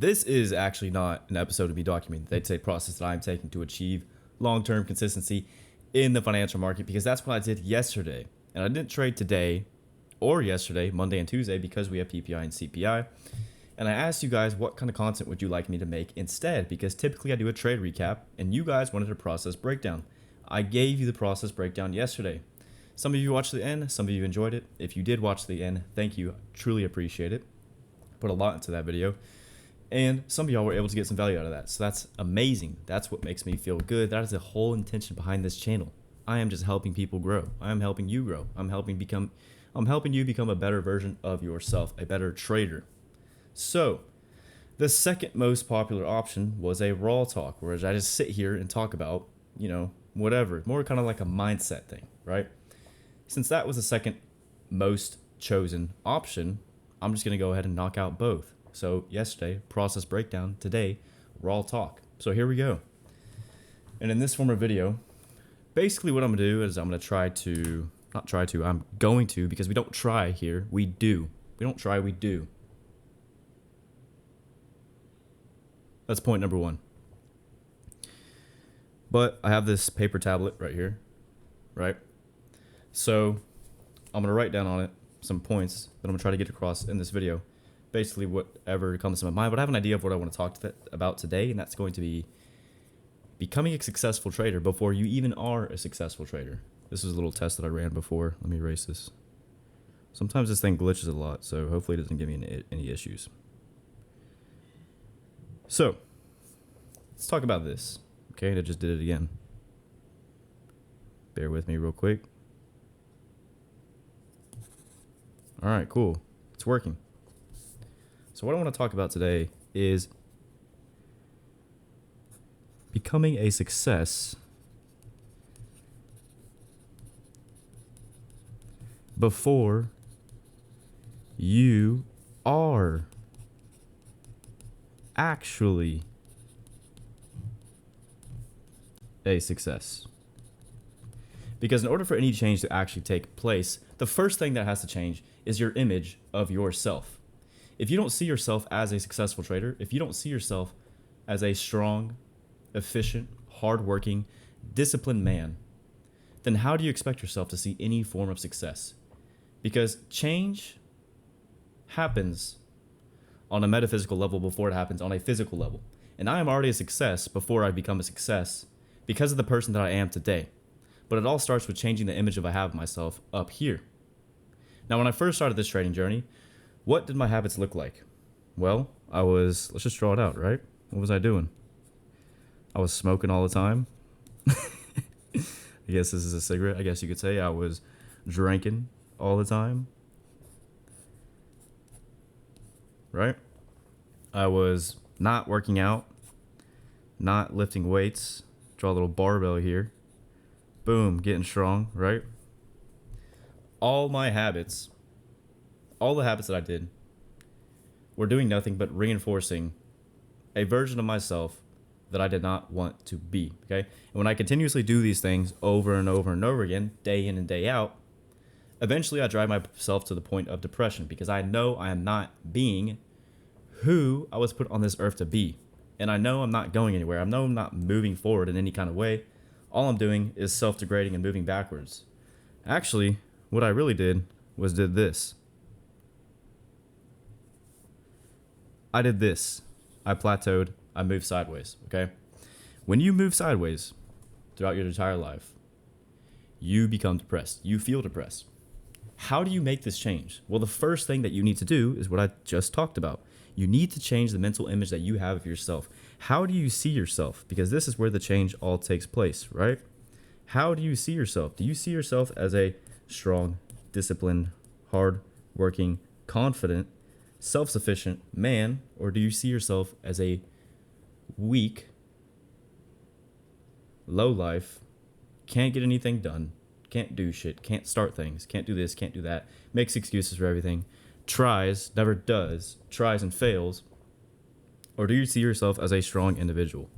This is actually not an episode to be documented. They'd say process that I'm taking to achieve long-term consistency in the financial market because that's what I did yesterday. And I didn't trade today or yesterday, Monday and Tuesday, because we have PPI and CPI. And I asked you guys what kind of content would you like me to make instead, because typically I do a trade recap and you guys wanted a process breakdown. I gave you the process breakdown yesterday. Some of you watched the end, some of you enjoyed it. If you did watch the end, thank you. Truly appreciate it. Put a lot into that video. And some of y'all were able to get some value out of that. So that's amazing. That's what makes me feel good. That is the whole intention behind this channel. I am just helping people grow. I am helping you grow. I'm helping you become a better version of yourself, a better trader. So the second most popular option was a raw talk, where I just sit here and talk about, whatever, more kind of like a mindset thing, right? Since that was the second most chosen option, I'm just going to go ahead and knock out both. So yesterday, process breakdown. Today, raw talk. So here we go. And in this form of video, basically what I'm going to do is I'm going to, because we don't try here, we do. We don't try, we do. That's point number one. But I have this paper tablet right here, right? So I'm going to write down on it some points that I'm going to try to get across in this video. Basically whatever comes to my mind, but I have an idea of what I want to talk about today, and that's going to be becoming a successful trader before you even are a successful trader. This is a little test that I ran before. Let me erase this. Sometimes this thing glitches a lot, so hopefully it doesn't give me any issues. So let's talk about this. Okay, I just did it again. Bear with me real quick. All right, cool. It's working. So what I want to talk about today is becoming a success before you are actually a success. Because in order for any change to actually take place, the first thing that has to change is your image of yourself. If you don't see yourself as a successful trader, if you don't see yourself as a strong, efficient, hardworking, disciplined man, then how do you expect yourself to see any form of success? Because change happens on a metaphysical level before it happens on a physical level. And I am already a success before I become a success because of the person that I am today. But it all starts with changing the image I have of myself up here. Now, when I first started this trading journey, what did my habits look like? Well, let's just draw it out, right? What was I doing? I was smoking all the time. I guess this is a cigarette. I guess you could say I was drinking all the time. Right? I was not working out, not lifting weights. Draw a little barbell here. Boom, getting strong, right? All the habits that I did were doing nothing but reinforcing a version of myself that I did not want to be, okay? And when I continuously do these things over and over and over again, day in and day out, eventually I drive myself to the point of depression because I know I am not being who I was put on this earth to be. And I know I'm not going anywhere. I know I'm not moving forward in any kind of way. All I'm doing is self-degrading and moving backwards. Actually, what I really did was did this. I did this. I plateaued. I moved sideways, okay? When you move sideways throughout your entire life, you become depressed. You feel depressed. How do you make this change? Well, the first thing that you need to do is what I just talked about. You need to change the mental image that you have of yourself. How do you see yourself? Because this is where the change all takes place, right? How do you see yourself? Do you see yourself as a strong, disciplined, hard-working, confident, self-sufficient man, or do you see yourself as a weak, low life, can't get anything done, can't do shit, can't start things, can't do this, can't do that, makes excuses for everything, tries, never does, tries and fails? Or do you see yourself as a strong individual?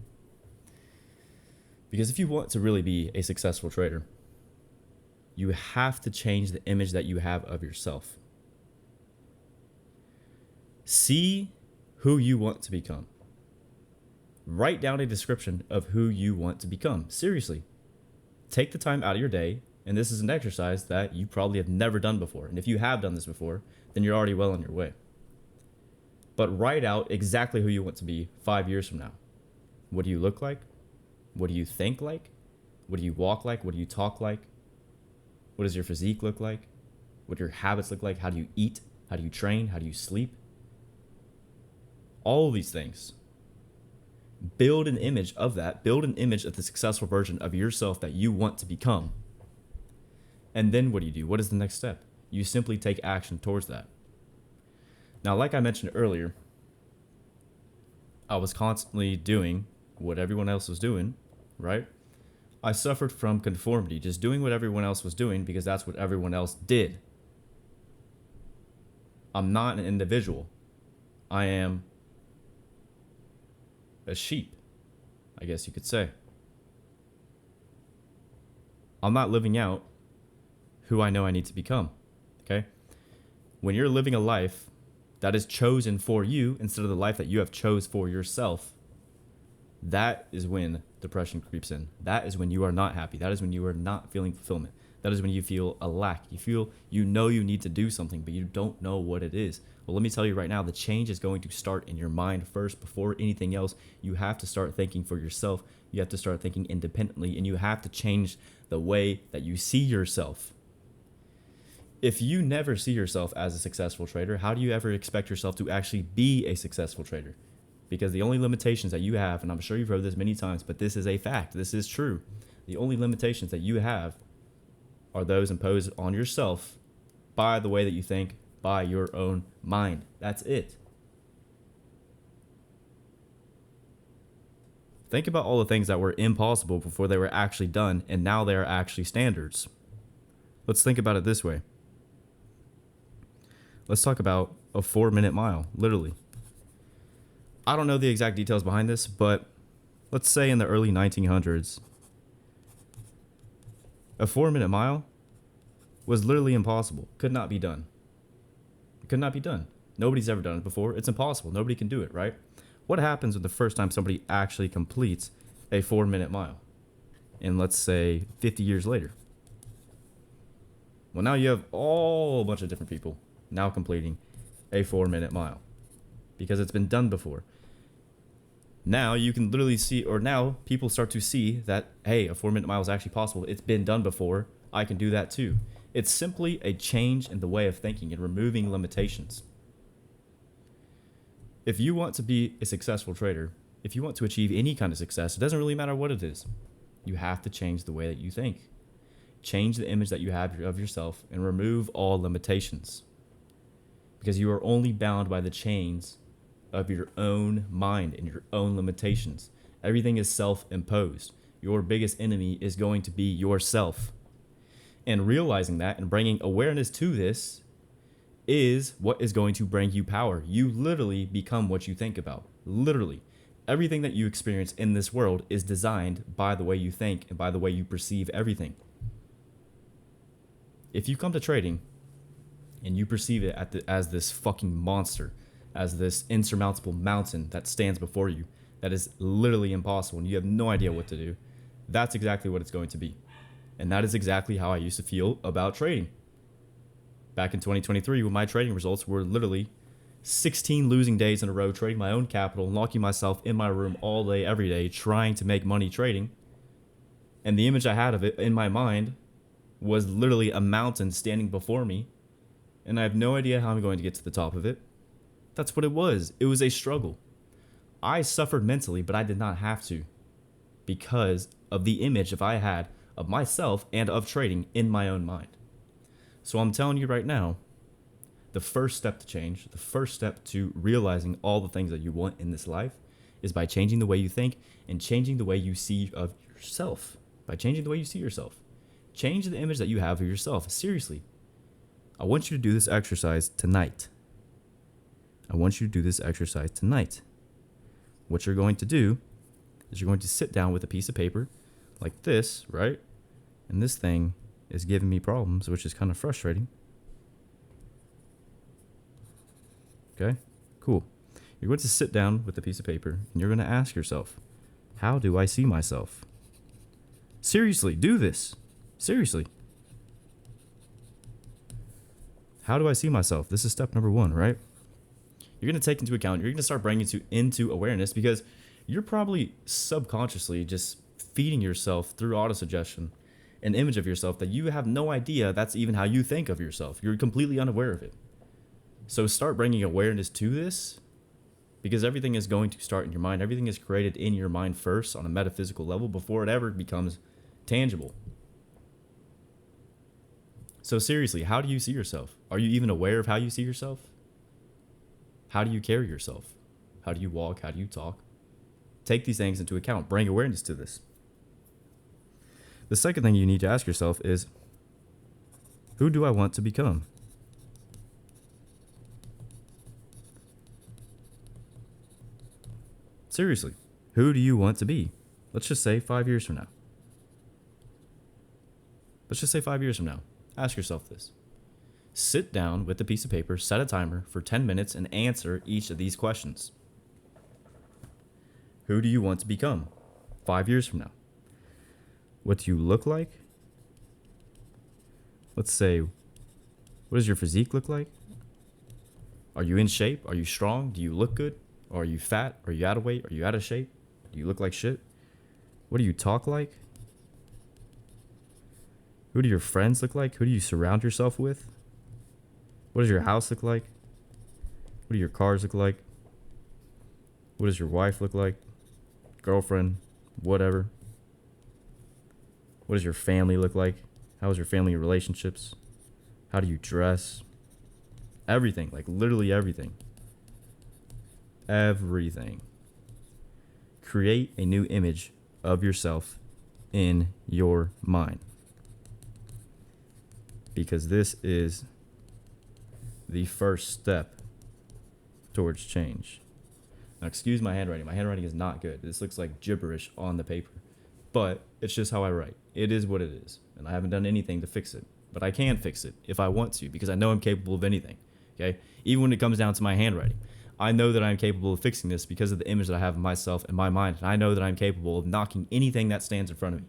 Because if you want to really be a successful trader, you have to change the image that you have of yourself. See who you want to become. Write down a description of who you want to become. Seriously. Take the time out of your day, and this is an exercise that you probably have never done before. And if you have done this before, then you're already well on your way. But write out exactly who you want to be 5 years from now. What do you look like? What do you think like? What do you walk like? What do you talk like? What does your physique look like? What do your habits look like? How do you eat? How do you train? How do you sleep? All of these things. Build an image of that. Build an image of the successful version of yourself that you want to become. And then what do? What is the next step? You simply take action towards that. Now, like I mentioned earlier, I was constantly doing what everyone else was doing, right? I suffered from conformity, just doing what everyone else was doing because that's what everyone else did. I'm not an individual. I am a sheep, I guess you could say. I'm not living out who I know I need to become, okay? When you're living a life that is chosen for you instead of the life that you have chose for yourself, that is when depression creeps in. That is when you are not happy. That is when you are not feeling fulfillment. That is when you feel a lack. You feel you know you need to do something, but you don't know what it is. Well, let me tell you right now, the change is going to start in your mind first. Before anything else, you have to start thinking for yourself. You have to start thinking independently, and you have to change the way that you see yourself. If you never see yourself as a successful trader, how do you ever expect yourself to actually be a successful trader? Because the only limitations that you have, and I'm sure you've heard this many times, but this is a fact, this is true. The only limitations that you have are those imposed on yourself by the way that you think, by your own mind. That's it. Think about all the things that were impossible before they were actually done, and now they are actually standards. Let's think about it this way. Let's talk about a 4-minute mile, literally. I don't know the exact details behind this, but let's say in the early 1900s, a 4-minute mile was literally impossible. Could not be done. Could not be done. Nobody's ever done it before. It's impossible. Nobody can do it, right? What happens when the first time somebody actually completes a 4-minute mile? And let's say 50 years later. Well, now you have all a bunch of different people now completing a 4-minute mile because it's been done before. Now you can literally see, or now people start to see that, hey, a 4-minute mile is actually possible. It's been done before. I can do that too. It's simply a change in the way of thinking and removing limitations. If you want to be a successful trader, if you want to achieve any kind of success, it doesn't really matter what it is. You have to change the way that you think. Change the image that you have of yourself and remove all limitations. Because you are only bound by the chains of your own mind and your own limitations. Everything is self-imposed. Your biggest enemy is going to be yourself. And realizing that and bringing awareness to this is what is going to bring you power. You literally become what you think about. Literally. Everything that you experience in this world is designed by the way you think and by the way you perceive everything. If you come to trading and you perceive it as this fucking monster, as this insurmountable mountain that stands before you, that is literally impossible and you have no idea what to do, that's exactly what it's going to be. And that is exactly how I used to feel about trading. Back in 2023, when my trading results were literally 16 losing days in a row, trading my own capital, locking myself in my room all day, every day, trying to make money trading. And the image I had of it in my mind was literally a mountain standing before me. And I have no idea how I'm going to get to the top of it. That's what it was. It was a struggle. I suffered mentally, but I did not have to, because of the image I had of myself and of trading in my own mind. So I'm telling you right now, the first step to change, the first step to realizing all the things that you want in this life is by changing the way you think and changing the way you see of yourself. By changing the way you see yourself. Change the image that you have of yourself. Seriously. I want you to do this exercise tonight. I want you to do this exercise tonight. What you're going to do is you're going to sit down with a piece of paper like this, right? And this thing is giving me problems, which is kind of frustrating. Okay, cool. You're going to sit down with a piece of paper and you're going to ask yourself, how do I see myself? Seriously, do this. Seriously. How do I see myself? This is step number 1, right? You're going to take into account, you're going to start bringing into awareness, because you're probably subconsciously just feeding yourself through autosuggestion an image of yourself that you have no idea that's even how you think of yourself. You're completely unaware of it. So start bringing awareness to this, because everything is going to start in your mind. Everything is created in your mind first on a metaphysical level before it ever becomes tangible. So seriously, how do you see yourself? Are you even aware of how you see yourself? How do you carry yourself? How do you walk? How do you talk? Take these things into account. Bring awareness to this. The second thing you need to ask yourself is, who do I want to become? Seriously, who do you want to be? Let's just say 5 years from now. Let's just say 5 years from now. Ask yourself this. Sit down with a piece of paper, set a timer for 10 minutes, and answer each of these questions. Who do you want to become 5 years from now? What do you look like? Let's say, what does your physique look like? Are you in shape? Are you strong? Do you look good? Or are you fat? Are you out of weight? Are you out of shape? Do you look like shit? What do you talk like? Who do your friends look like? Who do you surround yourself with? What does your house look like? What do your cars look like? What does your wife look like? Girlfriend? Whatever. What does your family look like? How is your family relationships? How do you dress? Everything, like literally everything. Everything. Create a new image of yourself in your mind. Because this is the first step towards change. Now, excuse my handwriting. My handwriting is not good. This looks like gibberish on the paper. But it's just how I write. It is what it is. And I haven't done anything to fix it. But I can fix it if I want to, because I know I'm capable of anything. Okay? Even when it comes down to my handwriting. I know that I'm capable of fixing this because of the image that I have of myself in my mind. And I know that I'm capable of knocking anything that stands in front of me.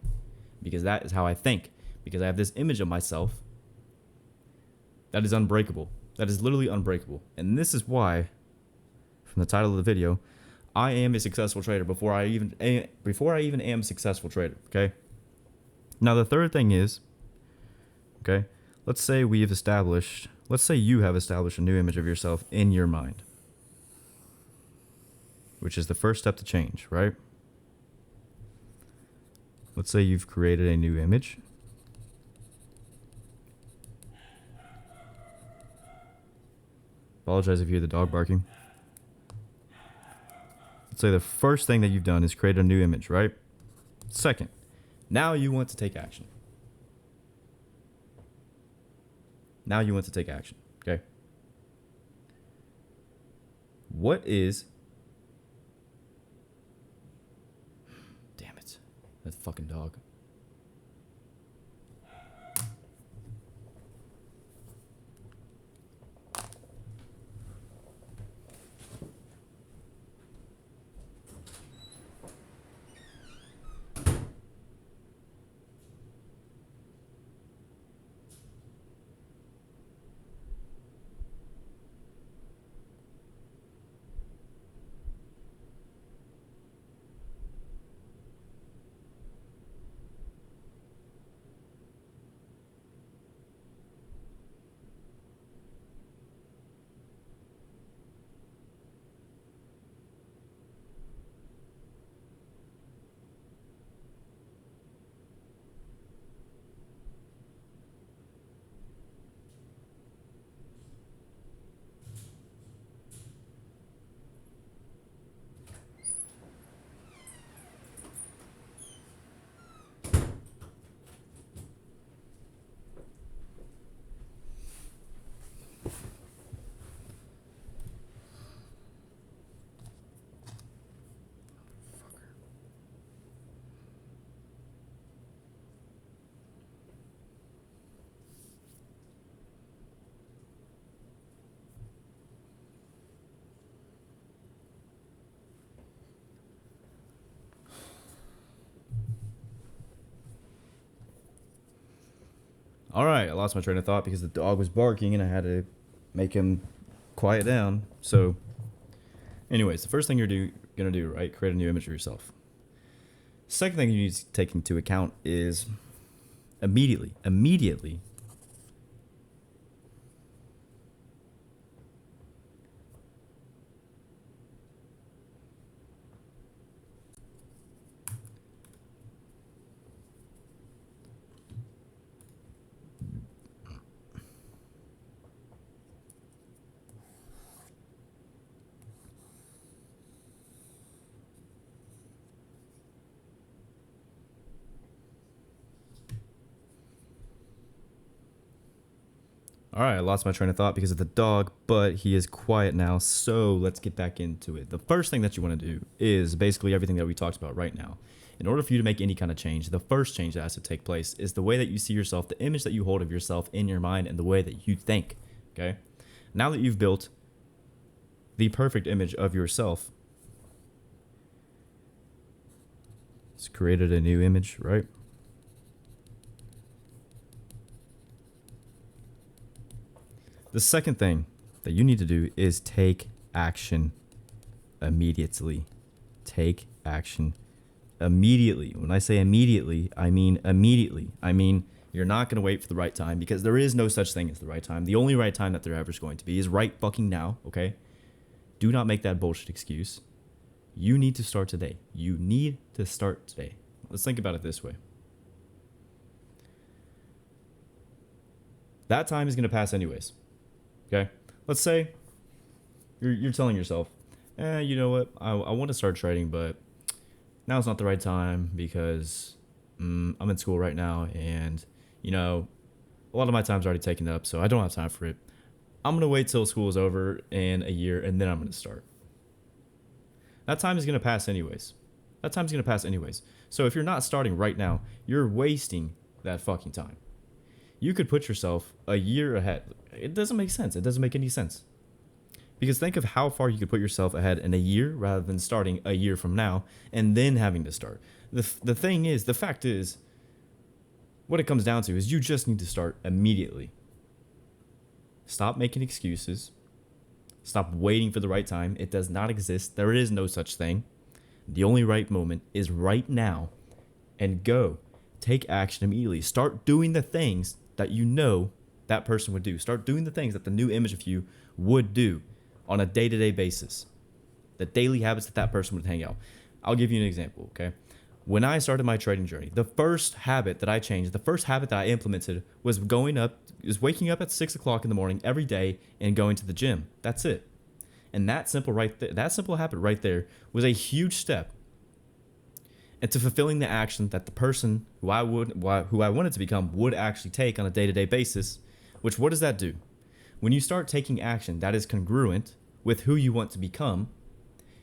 Because that is how I think. Because I have this image of myself that is unbreakable. That is literally unbreakable. And this is why, from the title of the video, I am a successful trader before I even am a successful trader, okay? Now the third thing is, okay, let's say you have established a new image of yourself in your mind, which is the first step to change, right? Let's say you've created a new image. Apologize if you hear the dog barking. Let's say the first thing that you've done is create a new image, right? Second, now you want to take action. Now you want to take action, okay? What is... Damn it. That fucking dog. All right, I lost my train of thought because the dog was barking and I had to make him quiet down. So, anyways, the first thing gonna do, right? Create a new image of yourself. Second thing you need to take into account is immediately. All right, I lost my train of thought because of the dog, but he is quiet now. So let's get back into it. The first thing that you want to do is basically everything that we talked about right now. In order for you to make any kind of change, the first change that has to take place is the way that you see yourself, the image that you hold of yourself in your mind, and the way that you think. Okay? Now that you've built the perfect image of yourself, it's created a new image, right? The second thing that you need to do is take action immediately. Take action immediately. When I say immediately, I mean immediately. I mean, you're not going to wait for the right time because there is no such thing as the right time. The only right time that there ever is going to be is right fucking now, okay? Do not make that bullshit excuse. You need to start today. You need to start today. Let's think about it this way. That time is going to pass anyways. Okay, let's say you're telling yourself, you know what, I want to start trading, but now it's not the right time because I'm in school right now, and you know, a lot of my time's already taken up, so I don't have time for it. I'm gonna wait till school is over in a year, and then I'm gonna start. That time is gonna pass anyways. So if you're not starting right now, you're wasting that fucking time. You could put yourself a year ahead. It doesn't make sense. It doesn't make any sense. Because think of how far you could put yourself ahead in a year rather than starting a year from now and then having to start. The fact is, what it comes down to is you just need to start immediately. Stop making excuses. Stop waiting for the right time. It does not exist. There is no such thing. The only right moment is right now. And go. Take action immediately. Start doing the things that you know that person would do. Start doing the things that the new image of you would do on a day-to-day basis. The daily habits that person would hang out. I'll give you an example, okay? When I started my trading journey, the first habit that I changed, the first habit that I implemented was waking up at 6 o'clock in the morning every day and going to the gym. That's it. And that simple habit right there was a huge step into fulfilling the action that the person who I wanted to become would actually take on a day-to-day basis. Which, what does that do? When you start taking action that is congruent with who you want to become,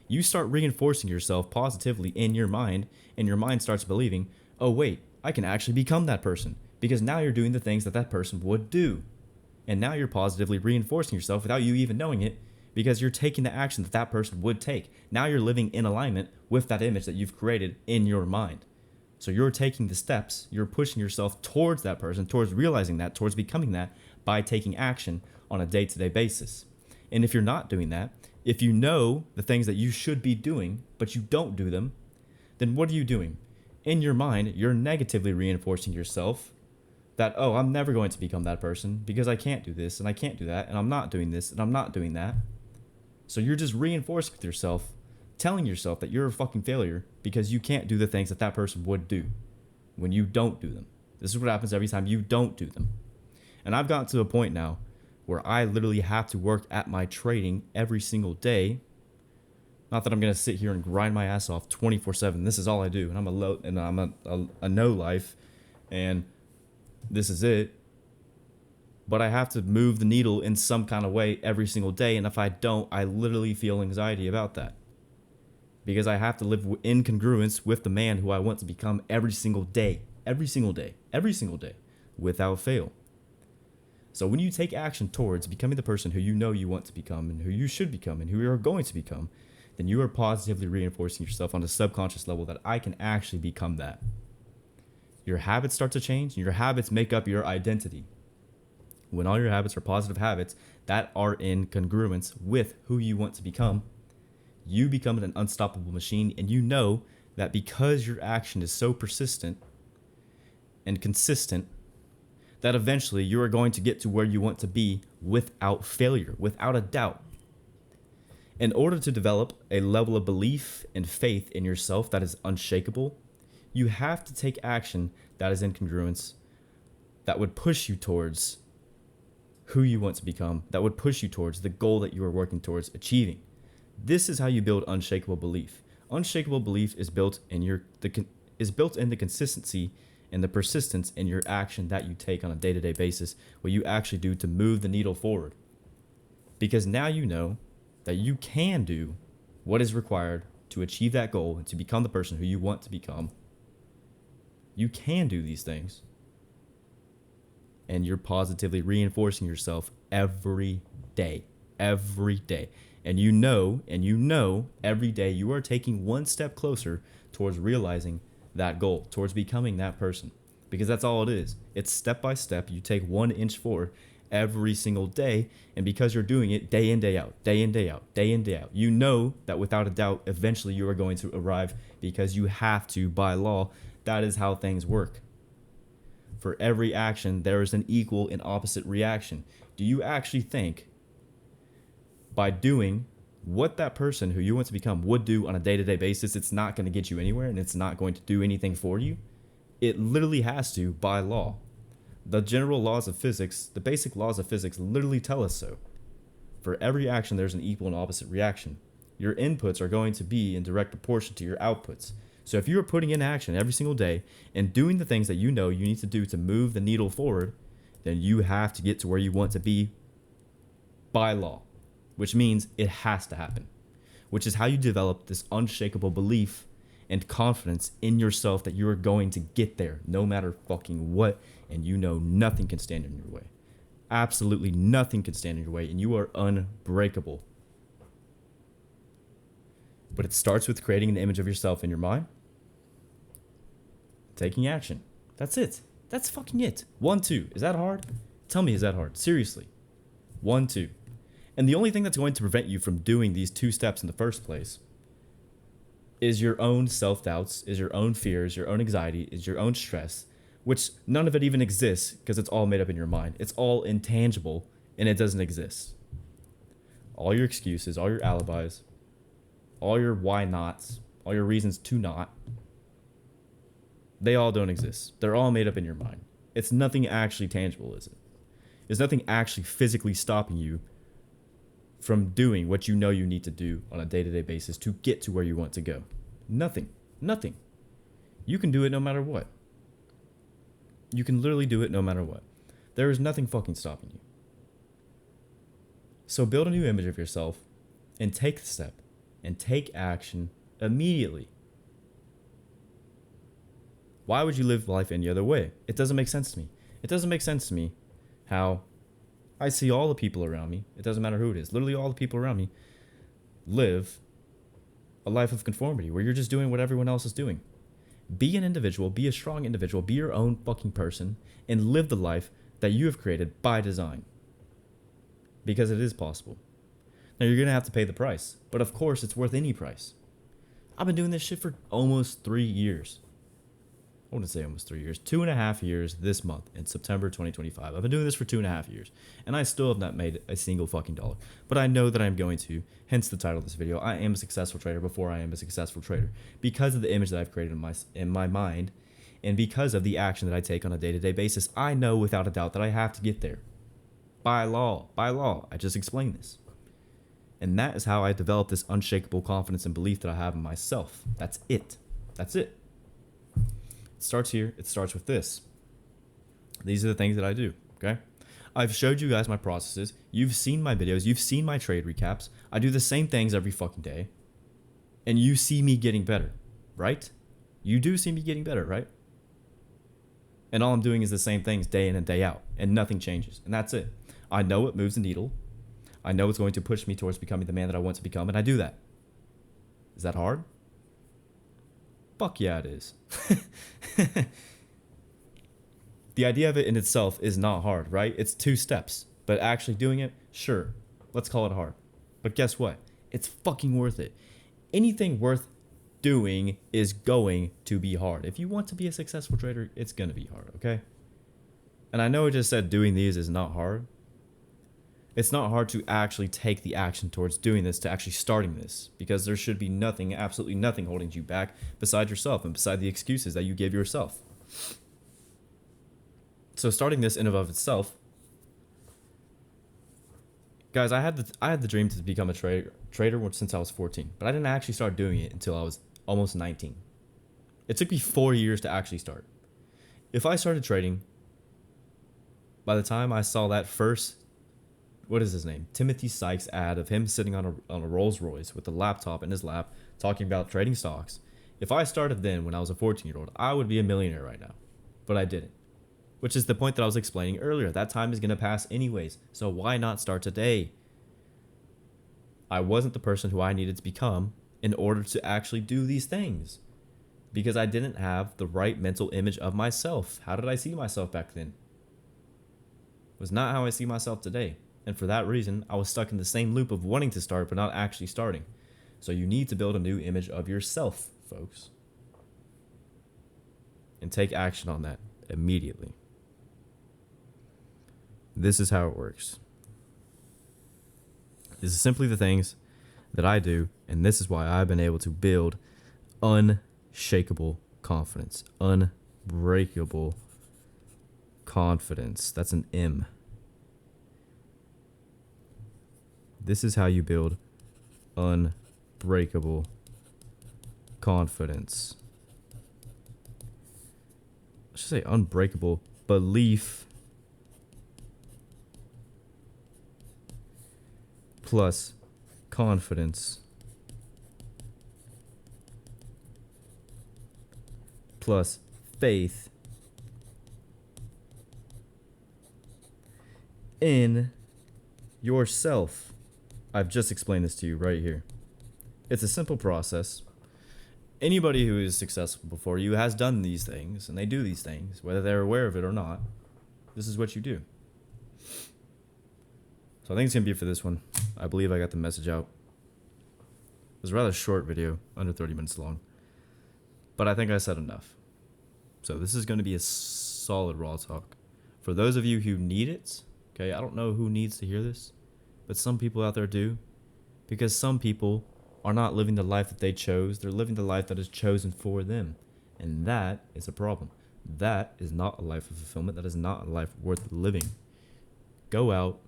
you start reinforcing yourself positively in your mind, and your mind starts believing, oh wait, I can actually become that person, because now you're doing the things that person would do. And now you're positively reinforcing yourself without you even knowing it, because you're taking the action that person would take. Now you're living in alignment with that image that you've created in your mind. So you're taking the steps, you're pushing yourself towards that person, towards realizing that, towards becoming that, by taking action on a day-to-day basis. And if you're not doing that, if you know the things that you should be doing, but you don't do them, then what are you doing? In your mind, you're negatively reinforcing yourself that, oh, I'm never going to become that person because I can't do this and I can't do that and I'm not doing this and I'm not doing that. So you're just reinforcing with yourself, telling yourself that you're a fucking failure because you can't do the things that person would do when you don't do them. This is what happens every time you don't do them. And I've gotten to a point now where I literally have to work at my trading every single day. Not that I'm going to sit here and grind my ass off 24/7. This is all I do. And I'm a no life. And this is it. But I have to move the needle in some kind of way every single day. And if I don't, I literally feel anxiety about that. Because I have to live in congruence with the man who I want to become every single day. Every single day. Every single day. Without fail. So when you take action towards becoming the person who you know you want to become and who you should become and who you are going to become, then you are positively reinforcing yourself on a subconscious level that I can actually become that. your habits start to change, and your habits make up your identity. When all your habits are positive habits that are in congruence with who you want to become, you become an unstoppable machine, and you know that because your action is so persistent and consistent, that eventually you are going to get to where you want to be without failure, without a doubt. In order to develop a level of belief and faith in yourself that is unshakable, you have to take action that is in congruence, that would push you towards who you want to become, that would push you towards the goal that you are working towards achieving. This is how you build unshakable belief. Unshakable belief is built in the consistency and the persistence in your action that you take on a day-to-day basis, what you actually do to move the needle forward. Because now you know that you can do what is required to achieve that goal and to become the person who you want to become. You can do these things. And you're positively reinforcing yourself every day. Every day. And you know every day you are taking one step closer towards realizing that goal, towards becoming that person. Because that's all it is. It's step by step. You take 1 inch forward every single day. And because you're doing it day in, day out, day in, day out, day in, day out, you know that without a doubt, eventually you are going to arrive because you have to by law. That is how things work. For every action, there is an equal and opposite reaction. Do you actually think by doing what that person who you want to become would do on a day-to-day basis, it's not going to get you anywhere and it's not going to do anything for you? It literally has to by law. The general laws of physics, the basic laws of physics literally tell us so. For every action, there's an equal and opposite reaction. Your inputs are going to be in direct proportion to your outputs. So if you are putting in action every single day and doing the things that you know you need to do to move the needle forward, then you have to get to where you want to be by law, which means it has to happen, which is how you develop this unshakable belief and confidence in yourself that you are going to get there no matter fucking what, and you know nothing can stand in your way. Absolutely nothing can stand in your way, and you are unbreakable. But it starts with creating an image of yourself in your mind, taking action. That's it. That's fucking it. 1, 2. Is that hard? Tell me, is that hard? Seriously. 1, 2. And the only thing that's going to prevent you from doing these 2 steps in the first place is your own self-doubts, is your own fears, your own anxiety, is your own stress, which none of it even exists because it's all made up in your mind. It's all intangible and it doesn't exist. All your excuses, all your alibis, all your why nots, all your reasons to not, they all don't exist. They're all made up in your mind. It's nothing actually tangible, is it? There's nothing actually physically stopping you from doing what you know you need to do on a day-to-day basis to get to where you want to go. Nothing. Nothing. You can do it no matter what. You can literally do it no matter what. There is nothing fucking stopping you. So build a new image of yourself and take the step and take action immediately. Why would you live life any other way? It doesn't make sense to me. It doesn't make sense to me how I see all the people around me, it doesn't matter who it is, literally all the people around me live a life of conformity where you're just doing what everyone else is doing. Be an individual, be a strong individual, be your own fucking person, and live the life that you have created by design. Because it is possible. Now you're going to have to pay the price, but of course it's worth any price. I've been doing this shit for almost 3 years. I wouldn't say almost 3 years, 2.5 years this month in September 2025. I've been doing this for 2.5 years, and I still have not made a single fucking dollar. But I know that I'm going to, hence the title of this video. I am a successful trader before I am a successful trader because of the image that I've created in my mind, and because of the action that I take on a day-to-day basis. I know without a doubt that I have to get there. By law. I just explained this. And that is how I developed this unshakable confidence and belief that I have in myself. That's it. That's it. It starts here. It starts with this. These are the things that I do, okay? I've showed you guys my processes. You've seen my videos. You've seen my trade recaps. I do the same things every fucking day. And you see me getting better, right? You do see me getting better, right? And all I'm doing is the same things day in and day out. And nothing changes. And that's it. I know it moves the needle. I know it's going to push me towards becoming the man that I want to become. And I do that. Is that hard? Fuck yeah, it is. The idea of it in itself is not hard, right? It's 2 steps. But actually doing it, sure, let's call it hard. But guess what? It's fucking worth it. Anything worth doing is going to be hard. If you want to be a successful trader, it's going to be hard, okay? And I know I just said doing these is not hard. It's not hard to actually take the action towards doing this, to actually starting this, because there should be nothing, absolutely nothing holding you back beside yourself and beside the excuses that you give yourself. So starting this in and of itself, guys, I had the dream to become a trader since I was 14, but I didn't actually start doing it until I was almost 19. It took me 4 years to actually start. If I started trading, by the time I saw that first, what is his name, Timothy Sykes ad of him sitting on a Rolls Royce with a laptop in his lap talking about trading stocks, if I started then when I was a 14-year-old, I would be a millionaire right now, but I didn't. Which is the point that I was explaining earlier. That time is going to pass anyways. So why not start today? I wasn't the person who I needed to become in order to actually do these things. Because I didn't have the right mental image of myself. How did I see myself back then? It was not how I see myself today. And for that reason, I was stuck in the same loop of wanting to start but not actually starting. So you need to build a new image of yourself, folks. And take action on that immediately. This is how it works. This is simply the things that I do, and this is why I've been able to build unshakable confidence. Unbreakable confidence. That's an M. This is how you build unbreakable confidence. I should say unbreakable belief plus confidence plus faith in yourself. I've just explained this to you right here. It's a simple process. Anybody who is successful before you has done these things, and they do these things, whether they're aware of it or not. This is what you do. So I think it's going to be it for this one. I believe I got the message out. It was a rather short video, under 30 minutes long. But I think I said enough. So this is going to be a solid raw talk. For those of you who need it, okay, I don't know who needs to hear this, but some people out there do. Because some people are not living the life that they chose. They're living the life that is chosen for them. And that is a problem. That is not a life of fulfillment. That is not a life worth living. Go out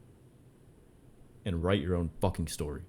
and write your own fucking story.